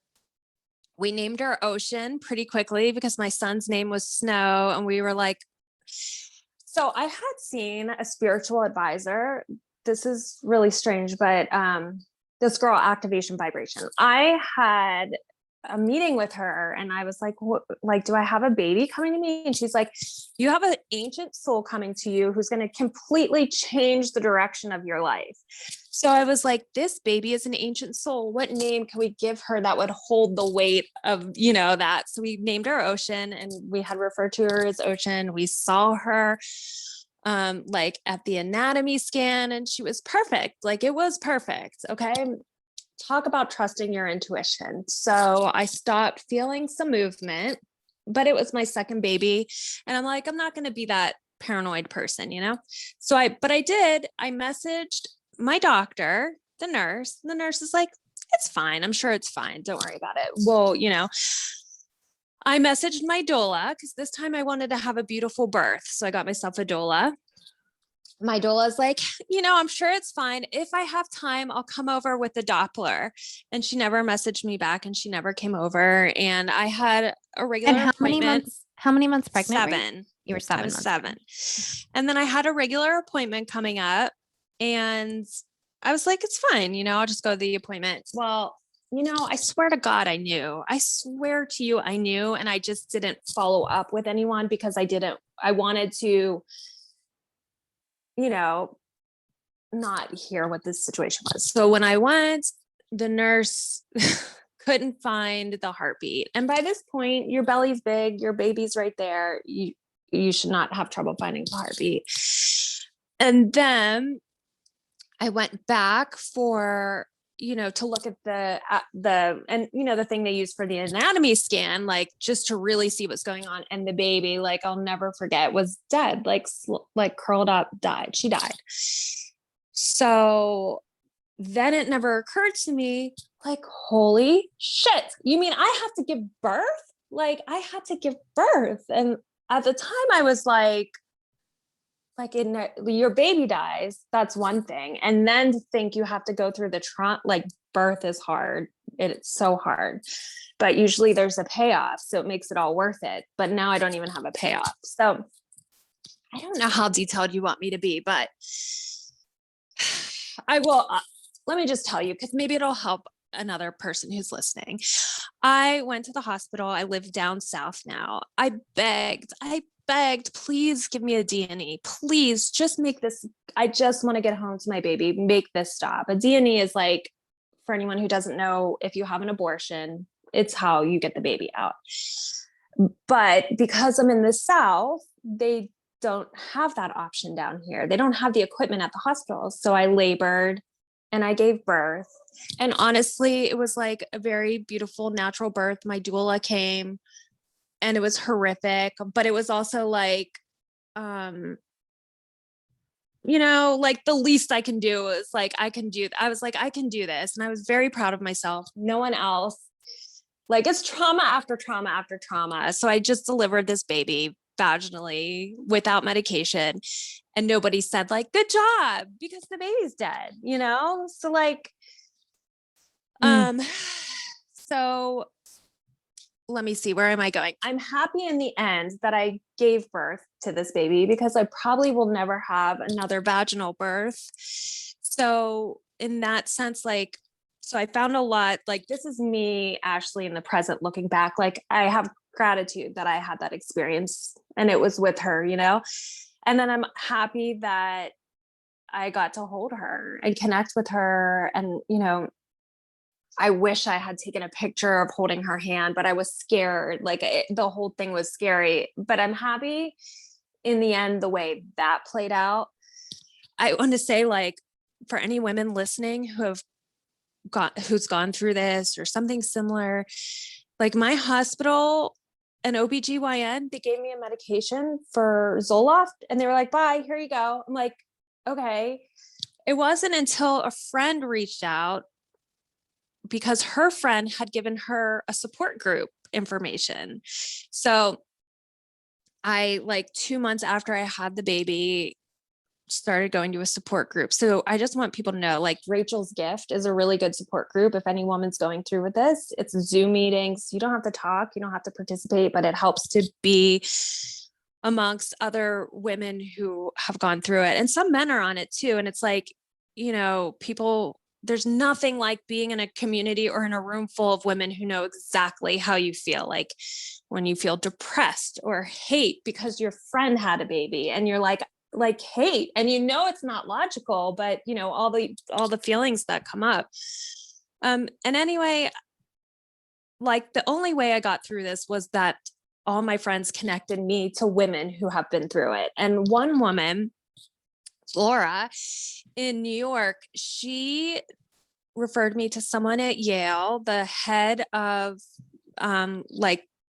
We named her Ocean pretty quickly because my son's name was Snow. And we were like, so I had seen a spiritual advisor. This is really strange, but this girl, Activation Vibration. I had a meeting with her, and I was like, what, like, do I have a baby coming to me? And she's like, you have an ancient soul coming to you who's going to completely change the direction of your life. So I was like, this baby is an ancient soul. What name can we give her that would hold the weight of, you know, that? So we named her Ocean, and we had referred to her as Ocean. We saw her like at the anatomy scan, and she was perfect. Like, it was perfect. Okay. Talk about trusting your intuition. So I stopped feeling some movement, but it was my second baby. And I'm like, I'm not going to be that paranoid person, you know? So I messaged my doctor, the nurse is like, it's fine. I'm sure it's fine. Don't worry about it. Well, you know, I messaged my doula because this time I wanted to have a beautiful birth. So I got myself a doula. My doula is like, you know, I'm sure it's fine. If I have time, I'll come over with the Doppler. And she never messaged me back, and she never came over. And I had a regular appointment. How many months pregnant? 7. You were 7 I was months 7. pregnant. And then I had a regular appointment coming up, and I was like, it's fine. You know, I'll just go to the appointment. Well, you know, I swear to God, I knew. I swear to you, I knew. And I just didn't follow up with anyone because I wanted to, you know, not hear what this situation was. So when I went, the nurse couldn't find the heartbeat. And by this point, your belly's big, your baby's right there. you should not have trouble finding a heartbeat. And then I went back for, to look at and the thing they use for the anatomy scan, like just to really see what's going on. And the baby, like, I'll never forget, was dead, like curled up, died. She died. So then it never occurred to me, like, holy shit, you mean I have to give birth? Like, I had to give birth. And at the time I was like your baby dies, that's one thing. And then to think you have to go through the trauma, like birth is hard. It's so hard, but usually there's a payoff. So it makes it all worth it. But now I don't even have a payoff. So I don't know how detailed you want me to be, but I will, let me just tell you, because maybe it'll help another person who's listening. I went to the hospital. I live down south now. I begged, please give me a D&E. Please just make this. I just want to get home to my baby. Make this stop. A D&E is like, for anyone who doesn't know, if you have an abortion, it's how you get the baby out. But because I'm in the South, they don't have that option down here. They don't have the equipment at the hospital. So I labored and I gave birth. And honestly, it was like a very beautiful natural birth. My doula came and it was horrific, but it was also like, like the least I can do is like, I was like, I can do this. And I was very proud of myself. No one else. Like, it's trauma after trauma after trauma. So I just delivered this baby vaginally without medication. And nobody said like, good job, because the baby's dead, So like, so let me see, where am I going? I'm happy in the end that I gave birth to this baby, because I probably will never have another vaginal birth. So in that sense, like, so I found a lot, like, this is me, Ashley, in the present, looking back, like, I have gratitude that I had that experience and it was with her, and then I'm happy that I got to hold her and connect with her. And, I wish I had taken a picture of holding her hand, but I was scared. Like, the whole thing was scary, but I'm happy in the end, the way that played out. I want to say, like, for any women listening who's gone through this or something similar, like, my hospital and OBGYN, they gave me a medication for Zoloft and they were like, bye, here you go. I'm like, okay. It wasn't until a friend reached out, because her friend had given her a support group information. So I, like, 2 months after I had the baby, started going to a support group. So I just want people to know, like, Rachel's Gift is a really good support group. If any woman's going through with this, it's Zoom meetings. You don't have to talk, you don't have to participate, but it helps to be amongst other women who have gone through it. And some men are on it too. And it's like, people, there's nothing like being in a community or in a room full of women who know exactly how you feel. Like, when you feel depressed or hate because your friend had a baby and you're like hate, and it's not logical, but all the feelings that come up. And anyway, like, the only way I got through this was that all my friends connected me to women who have been through it. And one woman, Laura, in New York, she referred me to someone at Yale, the head of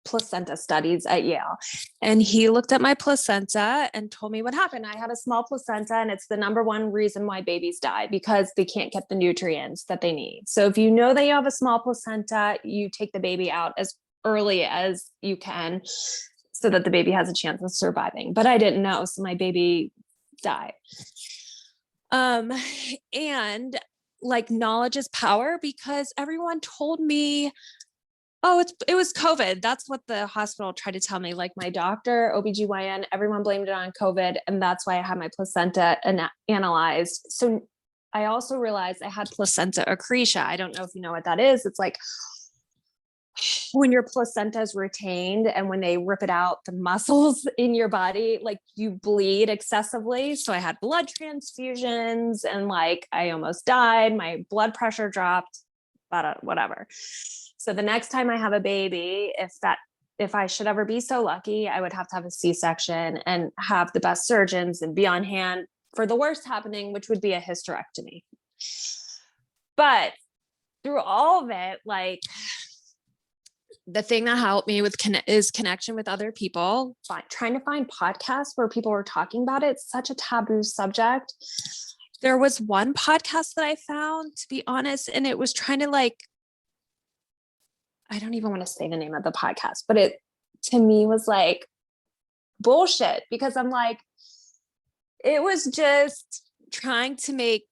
placenta studies at Yale. And he looked at my placenta and told me what happened. I had a small placenta, and it's the number one reason why babies die, because they can't get the nutrients that they need. So if you know that you have a small placenta, you take the baby out as early as you can so that the baby has a chance of surviving. But I didn't know, so my baby died. And like, knowledge is power, because everyone told me, oh, it was COVID. That's what the hospital tried to tell me. Like, my doctor, OBGYN, everyone blamed it on COVID. And that's why I had my placenta analyzed. So I also realized I had placenta accretia. I don't know if you know what that is. It's like when your placenta is retained and when they rip it out, the muscles in your body, like, you bleed excessively. So I had blood transfusions and, like, I almost died. My blood pressure dropped, whatever. So the next time I have a baby, if that if I should ever be so lucky, I would have to have a C-section and have the best surgeons and be on hand for the worst happening, which would be a hysterectomy. But through all of it, like, the thing that helped me with is connection with other people, trying to find podcasts where people were talking about it. It's such a taboo subject. There was one podcast that I found, to be honest, and it was trying to like, I don't even want to say the name of the podcast, but it to me was like bullshit, because I'm like, it was just trying to make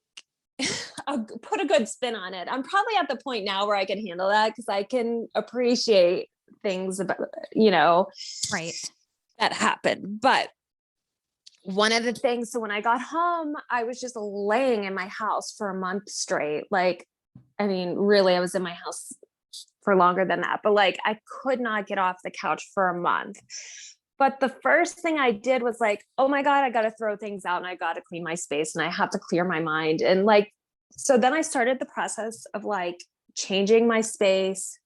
put a good spin on it. I'm probably at the point now where I can handle that, because I can appreciate things about, Right. that happen. But one of the things, so when I got home, I was just laying in my house for a month straight. Like, I mean, really, I was in my house for longer than that, but like, I could not get off the couch for a month. But the first thing I did was like, oh my God, I got to throw things out and I got to clean my space and I have to clear my mind. And like, so then I started the process of like changing my space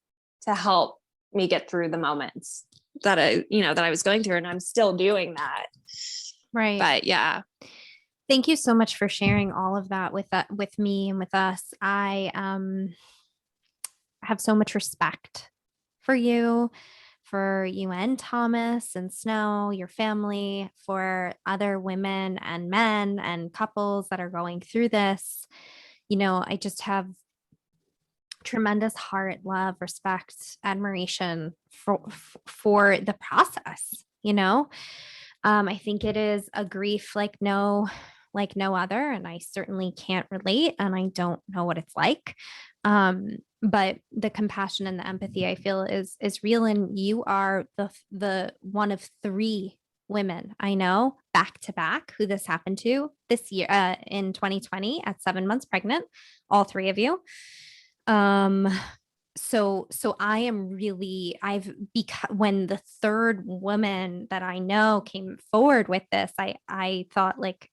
to help me get through the moments that I was going through. And I'm still doing that. Right. But yeah. Thank you so much for sharing all of that with me and with us. I have so much respect for you and Thomas and Snow, your family, for other women and men and couples that are going through this. I just have tremendous heart, love, respect, admiration for the process. I think it is a grief like no other, and I certainly can't relate, and I don't know what it's like. But the compassion and the empathy I feel is real, and you are the one of 3 women I know back to back who this happened to this year, in 2020 at 7 months pregnant, all 3 of you. So I am really, when the 3rd woman that I know came forward with this, I thought like,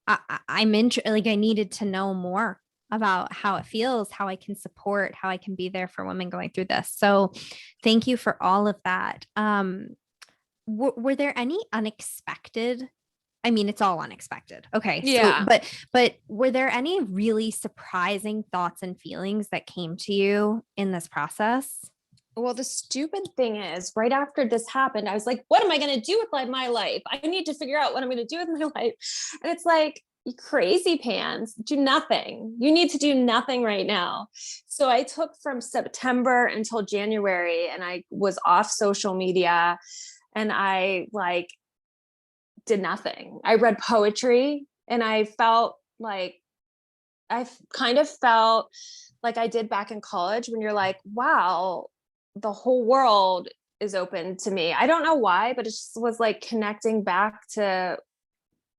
I'm like, I needed to know more about how it feels, how I can support, how I can be there for women going through this. So thank you for all of that. Were there any unexpected? I mean, it's all unexpected. Okay. Yeah. So, but were there any really surprising thoughts and feelings that came to you in this process? Well, the stupid thing is, right after this happened, I was like, what am I going to do with my life? I need to figure out what I'm going to do with my life. And it's like, you crazy pants, do nothing. You need to do nothing right now. So I took from September until January, and I was off social media, and I like did nothing. I read poetry, and I felt like, I kind of felt like I did back in college, when you're like, wow, the whole world is open to me. I don't know why, but it just was like connecting back to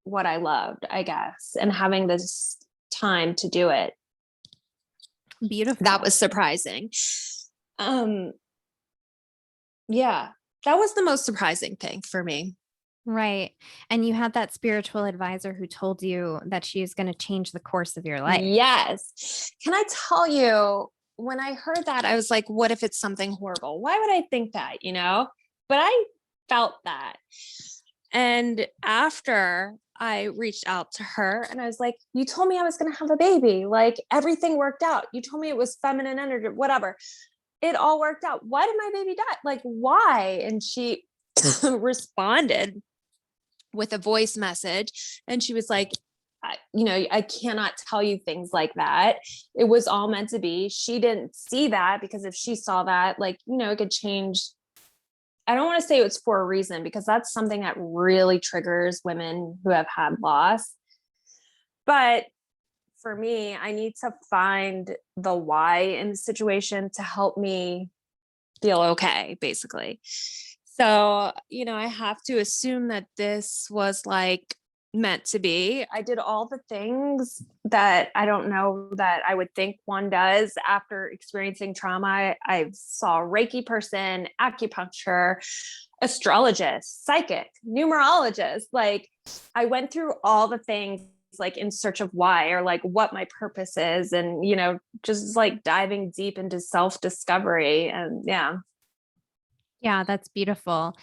what I loved, I guess, and having this time to do it. Beautiful. That was surprising. Yeah, that was the most surprising thing for me. Right. And you had that spiritual advisor who told you that she is going to change the course of your life. Yes. Can I tell you, when I heard that, I was like, what if it's something horrible? Why would I think that, But I felt that. And after I reached out to her, and I was like, you told me I was going to have a baby. Like, everything worked out. You told me it was feminine energy, whatever. It all worked out. Why did my baby die? Like, why? And she responded with a voice message, and she was like, I cannot tell you things like that. It was all meant to be. She didn't see that, because if she saw that, like, it could change. I don't want to say it's for a reason, because that's something that really triggers women who have had loss. But for me, I need to find the why in the situation to help me feel okay, basically. So, I have to assume that this was like meant to be. I did all the things that I don't know that I would think one does after experiencing trauma. I saw a Reiki person, acupuncture, astrologist, psychic, numerologist. Like, I went through all the things, like in search of why, or like what my purpose is, and just like diving deep into self-discovery. And yeah. Yeah, that's beautiful.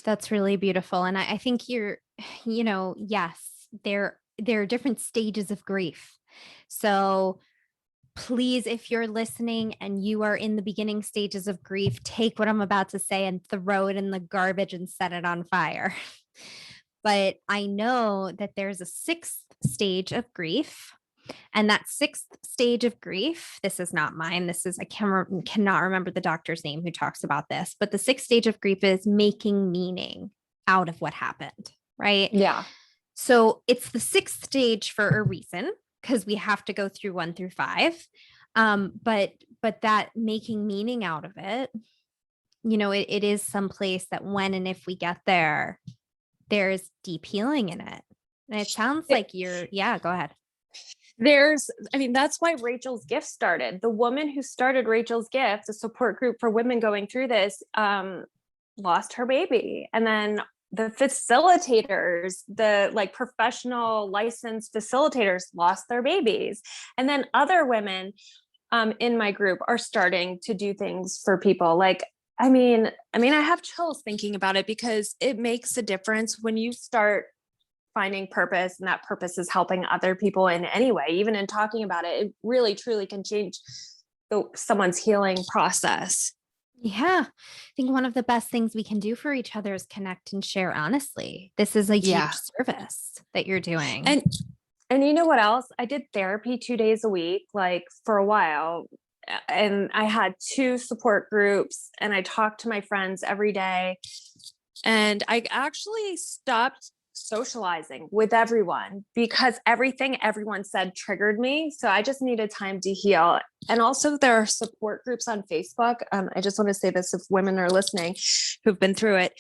That's really beautiful. And I think yes, there are different stages of grief. So please, if you're listening and you are in the beginning stages of grief, take what I'm about to say and throw it in the garbage and set it on fire. But I know that there's a sixth stage of grief. And that sixth stage of grief, this is not mine. Cannot remember the doctor's name who talks about this, but the sixth stage of grief is making meaning out of what happened, right? Yeah. So it's the sixth stage for a reason, because we have to go through 1 through 5. But that making meaning out of it, it is someplace that when and if we get there, there's deep healing in it. And it sounds like yeah, go ahead. That's why Rachel's Gift started. The woman who started Rachel's Gift, a support group for women going through this, lost her baby. And then the facilitators, the like professional licensed facilitators, lost their babies. And then other women in my group are starting to do things for people. Like, I have chills thinking about it, because it makes a difference when you start finding purpose, and that purpose is helping other people in any way. Even in talking about it, it really truly can change someone's healing process. Yeah. I think one of the best things we can do for each other is connect and share honestly. This is a huge service that you're doing. And you know what else? I did therapy 2 days a week, like for a while. And I had 2 support groups, and I talked to my friends every day. And I actually stopped socializing with everyone, because everything everyone said triggered me. So I just needed time to heal. And also, there are support groups on Facebook. I just want to say this, if women are listening who've been through it,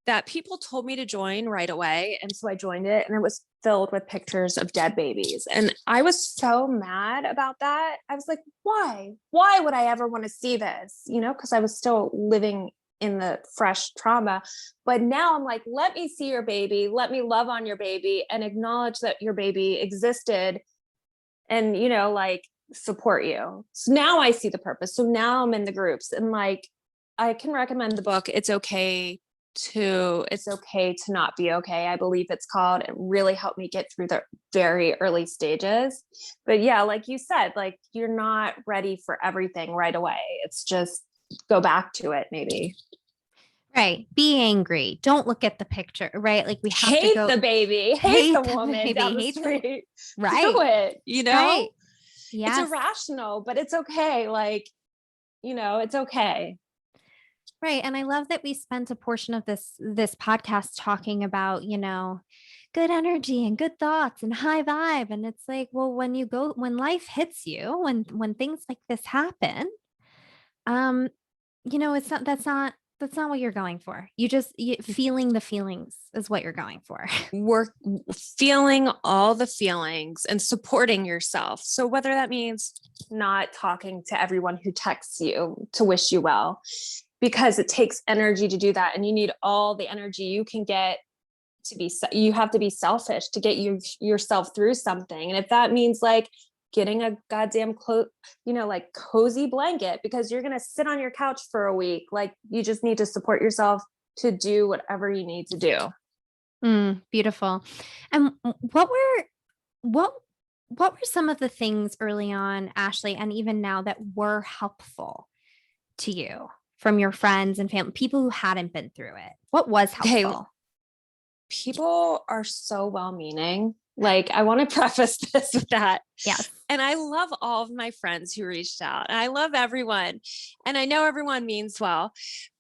that people told me to join right away. And so I joined it, and it was filled with pictures of dead babies. And I was so mad about that. I was like, why? Why would I ever want to see this? Because I was still living in the fresh trauma. But now I'm like, let me see your baby. Let me love on your baby and acknowledge that your baby existed, and, like, support you. So now I see the purpose. So now I'm in the groups, and like, I can recommend the book. It's okay to not be okay, I believe it's called. It really helped me get through the very early stages. But yeah, like you said, like, you're not ready for everything right away. It's just go back to it, maybe. Right. Be angry. Don't look at the picture, right? Like we have hate to go the baby, hate the woman down the street. Right. Do it, Right. Yes. It's irrational, but it's okay. Like, it's okay. Right. And I love that we spent a portion of this podcast talking about, good energy and good thoughts and high vibe. And it's like, well, when life hits you, when things like this happen, that's not what you're going for. Feeling the feelings is what you're going for. We're feeling all the feelings and supporting yourself. So whether that means not talking to everyone who texts you to wish you well, because it takes energy to do that. And you need all the energy you can get you have to be selfish to get yourself through something. And if that means like getting a goddamn like cozy blanket because you're going to sit on your couch for a week, like, you just need to support yourself to do whatever you need to do. Beautiful. And what were some of the things early on, Ashley, and even now, that were helpful to you from your friends and family, people who hadn't been through it? What was helpful? Okay. People are so well-meaning. Like, I want to preface this with that. Yes. And I love all of my friends who reached out. And I love everyone. And I know everyone means well,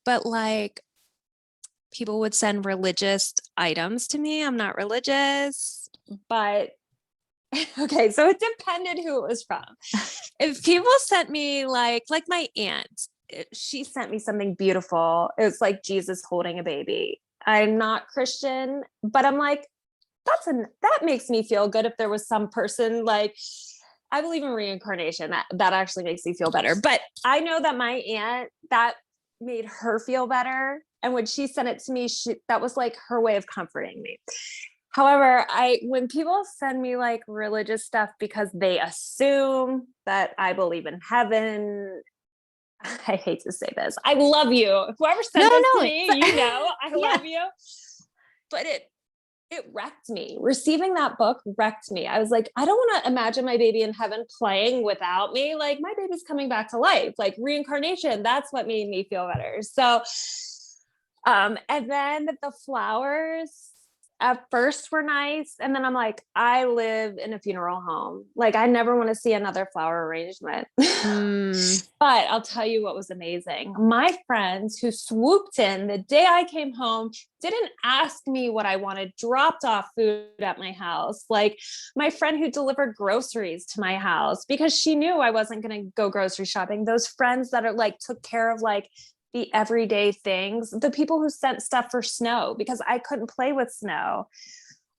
but like, people would send religious items to me. I'm not religious, but okay. So it depended who it was from. If people sent me like my aunt, she sent me something beautiful. It was like Jesus holding a baby. I'm not Christian, but I'm like, that makes me feel good. If there was some person, like, I believe in reincarnation, that actually makes me feel better. But I know that my aunt, that made her feel better. And when she sent it to me, that was like her way of comforting me. However, when people send me like religious stuff because they assume that I believe in heaven, I hate to say this. I love you. Whoever No, sent this no, to me, you know, I yeah. love you. But it wrecked me. Receiving that book wrecked me. I was like, I don't want to imagine my baby in heaven playing without me. Like, my baby's coming back to life, like reincarnation. That's what made me feel better. So, and then the flowers at first were nice. And then I'm like, I live in a funeral home. Like, I never want to see another flower arrangement. But I'll tell you what was amazing. My friends who swooped in the day I came home didn't ask me what I wanted, dropped off food at my house. Like, my friend who delivered groceries to my house because she knew I wasn't going to go grocery shopping. Those friends that are like, took care of like the everyday things, the people who sent stuff for snow because I couldn't play with snow.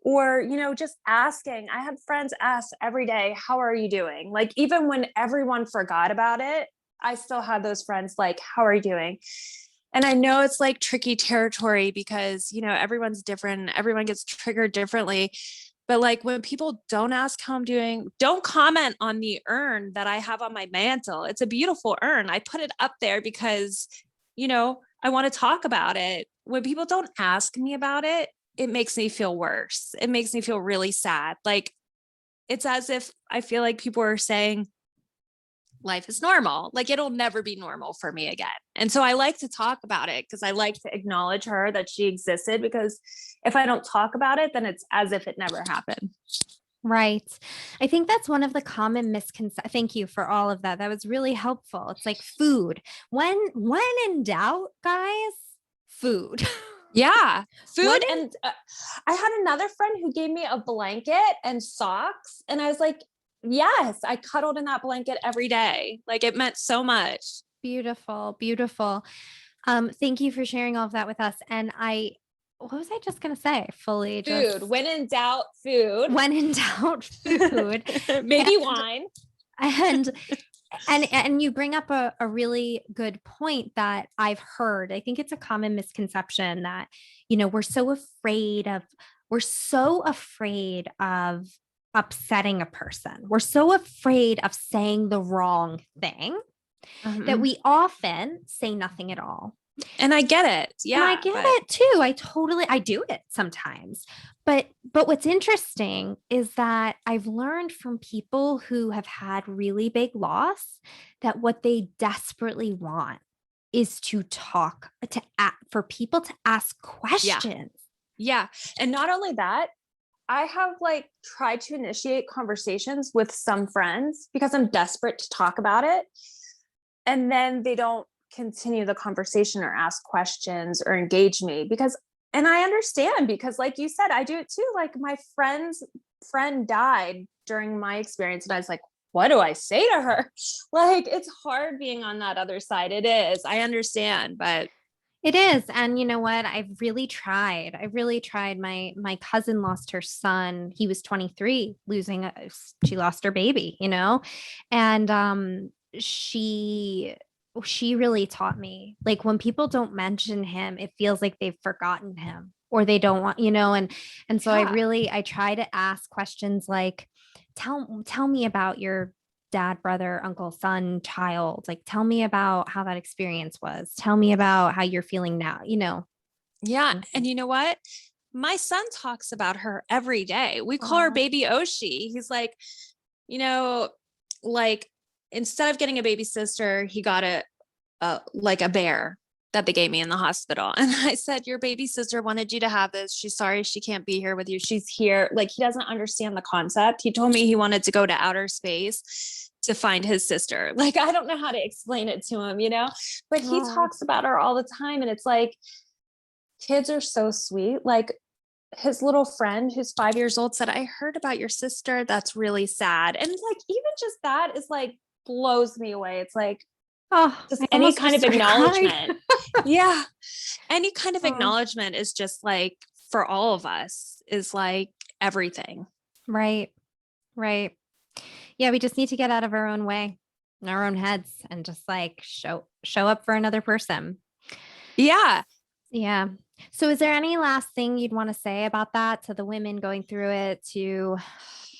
Or, you know, just asking. I had friends ask every day, how are you doing? Like, even when everyone forgot about it, I still had those friends like, how are you doing? And I know it's like tricky territory because, you know, everyone's different. Everyone gets triggered differently. But like, when people don't ask how I'm doing, don't comment on the urn that I have on my mantle. It's a beautiful urn. I put it up there because, you know, I want to talk about it. When people don't ask me about it, it makes me feel worse. It makes me feel really sad. Like, it's as if I feel like people are saying life is normal. Like, it'll never be normal for me again. And so I like to talk about it because I like to acknowledge her that she existed, because if I don't talk about it, then it's as if it never happened. Right. I think that's one of the common misconceptions. Thank you for all of that. That was really helpful. It's like food. When in doubt, guys, food. Yeah, food. And I had another friend who gave me a blanket and socks. And I was like, yes, I cuddled in that blanket every day. Like, it meant so much. Beautiful, beautiful. Thank you for sharing all of that with us. And what was I just going to say? Fully Food. just When in doubt, food. when in doubt, food. Maybe wine. And you bring up a really good point that I've heard. I think it's a common misconception that, you know, we're so afraid of upsetting a person. We're so afraid of saying the wrong thing that we often say nothing at all. And I get it. Yeah. And I get it too. I do it sometimes. But what's interesting is that I've learned from people who have had really big loss that what they desperately want is to talk, for people to ask questions. Yeah. And not only that, I have like tried to initiate conversations with some friends because I'm desperate to talk about it. And then they don't continue the conversation or ask questions or engage me and I understand, because like you said, I do it too. Like, my friend died during my experience and I was like, what do I say to her? Like, it's hard being on that other side. It is. I understand, but it is. And you know what? I really tried. My cousin lost her son. He was 23, she lost her baby, you know? And she really taught me, like, when people don't mention him, it feels like they've forgotten him or they don't want, you know, and so I try to ask questions like, tell me about your dad, brother, uncle, son, child. Like, tell me about how that experience was. Tell me about how you're feeling now, you know? Yeah. And you know what? My son talks about her every day. We call her baby Oshi. He's like, you know, like, instead of getting a baby sister, he got like a bear that they gave me in the hospital. And I said, your baby sister wanted you to have this. She's sorry she can't be here with you. She's here. Like, he doesn't understand the concept. He told me he wanted to go to outer space to find his sister. Like, I don't know how to explain it to him, you know, but he talks about her all the time. And it's like, kids are so sweet. Like, his little friend who's 5 years old said, I heard about your sister. That's really sad. And like, even just that is like, blows me away. It's like, just any kind of acknowledgement. Yeah. Any kind of acknowledgement is just like, for all of us, is like everything. Right. Right. Yeah. We just need to get out of our own way, in our own heads, and just like show up for another person. Yeah. Yeah. So is there any last thing you'd want to say about that to the women going through it, to,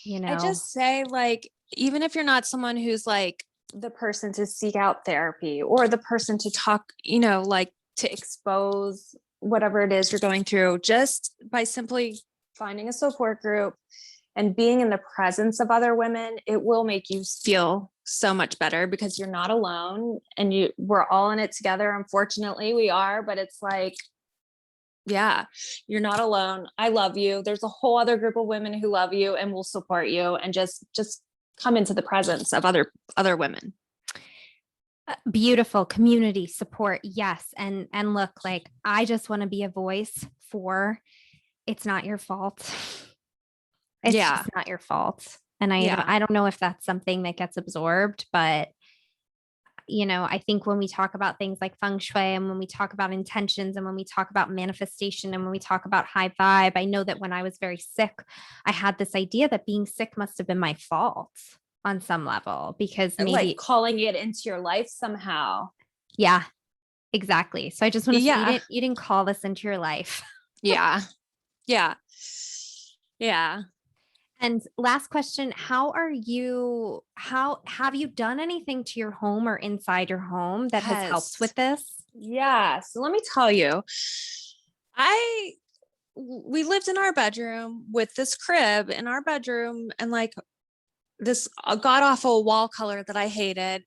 you know? I just say, like, even if you're not someone who's like the person to seek out therapy, or the person to talk, like to expose whatever it is you're going through, just by simply finding a support group and being in the presence of other women. It will make you feel so much better, because you're not alone, and we're all in it together. Unfortunately, we are, but it's like, yeah, you're not alone. I love you. There's a whole other group of women who love you and will support you, and just come into the presence of other women. Beautiful community support. Yes. And look, like, I just want to be a voice for, it's not your fault. It's just not your fault. And I don't know if that's something that gets absorbed, but I think when we talk about things like feng shui, and when we talk about intentions, and when we talk about manifestation, and when we talk about high vibe, I know that when I was very sick, I had this idea that being sick must have been my fault on some level, because maybe like calling it into your life somehow. Yeah, exactly. So I just want to say, you didn't call this into your life. Yeah. And last question, how have you done anything to your home or inside your home that has helped with this? Yeah. So let me tell you, we lived in our bedroom with this crib in our bedroom, and like this god awful wall color that I hated.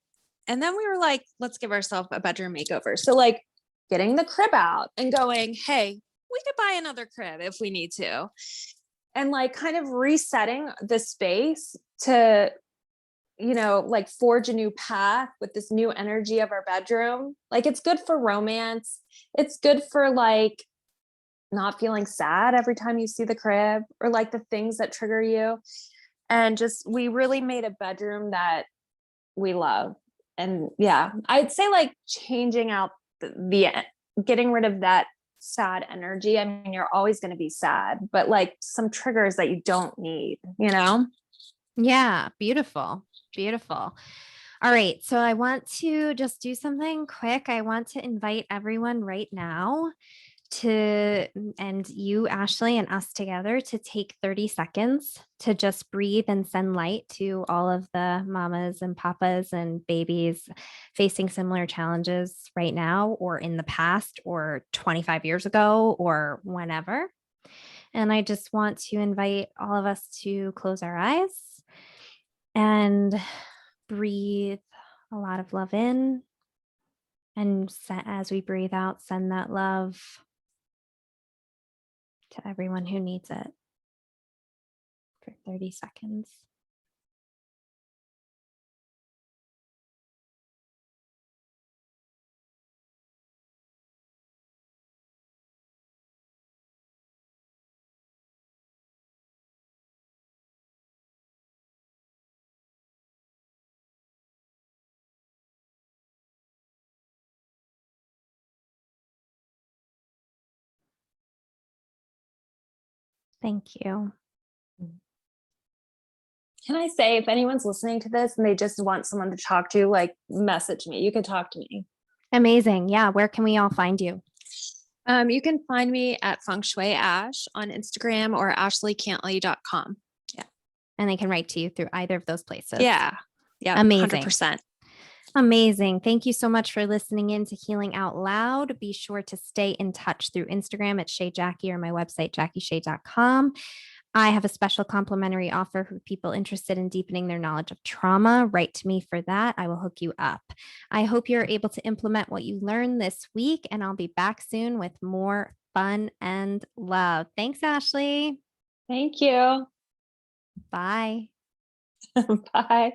And then we were like, let's give ourselves a bedroom makeover. So like getting the crib out and going, hey, we could buy another crib if we need to. And like kind of resetting the space to, like forge a new path with this new energy of our bedroom. Like, it's good for romance. It's good for like not feeling sad every time you see the crib, or like the things that trigger you. And just, we really made a bedroom that we love. And yeah, I'd say like changing out the getting rid of that sad energy. I mean, you're always going to be sad, but like some triggers that you don't need, Yeah, beautiful. Beautiful. All right. So I want to just do something quick. I want to invite everyone right now and you, Ashley, and us together to take 30 seconds to just breathe and send light to all of the mamas and papas and babies facing similar challenges right now, or in the past, or 25 years ago, or whenever. And I just want to invite all of us to close our eyes and breathe a lot of love in. And as we breathe out, send that love to everyone who needs it for 30 seconds. Thank you. Can I say, if anyone's listening to this and they just want someone to talk to, like, message me. You can talk to me. Amazing. Yeah. Where can we all find you? You can find me at Feng Shui Ash on Instagram, or ashleycantley.com. Yeah. And they can write to you through either of those places. Yeah. Amazing. 100%. Amazing. Thank you so much for listening in to Healing Out Loud. Be sure to stay in touch through Instagram at Shay Jackie, or my website, jackieshay.com. I have a special complimentary offer for people interested in deepening their knowledge of trauma. Write to me for that. I will hook you up. I hope you're able to implement what you learned this week, and I'll be back soon with more fun and love. Thanks, Ashley. Thank you. Bye. Bye.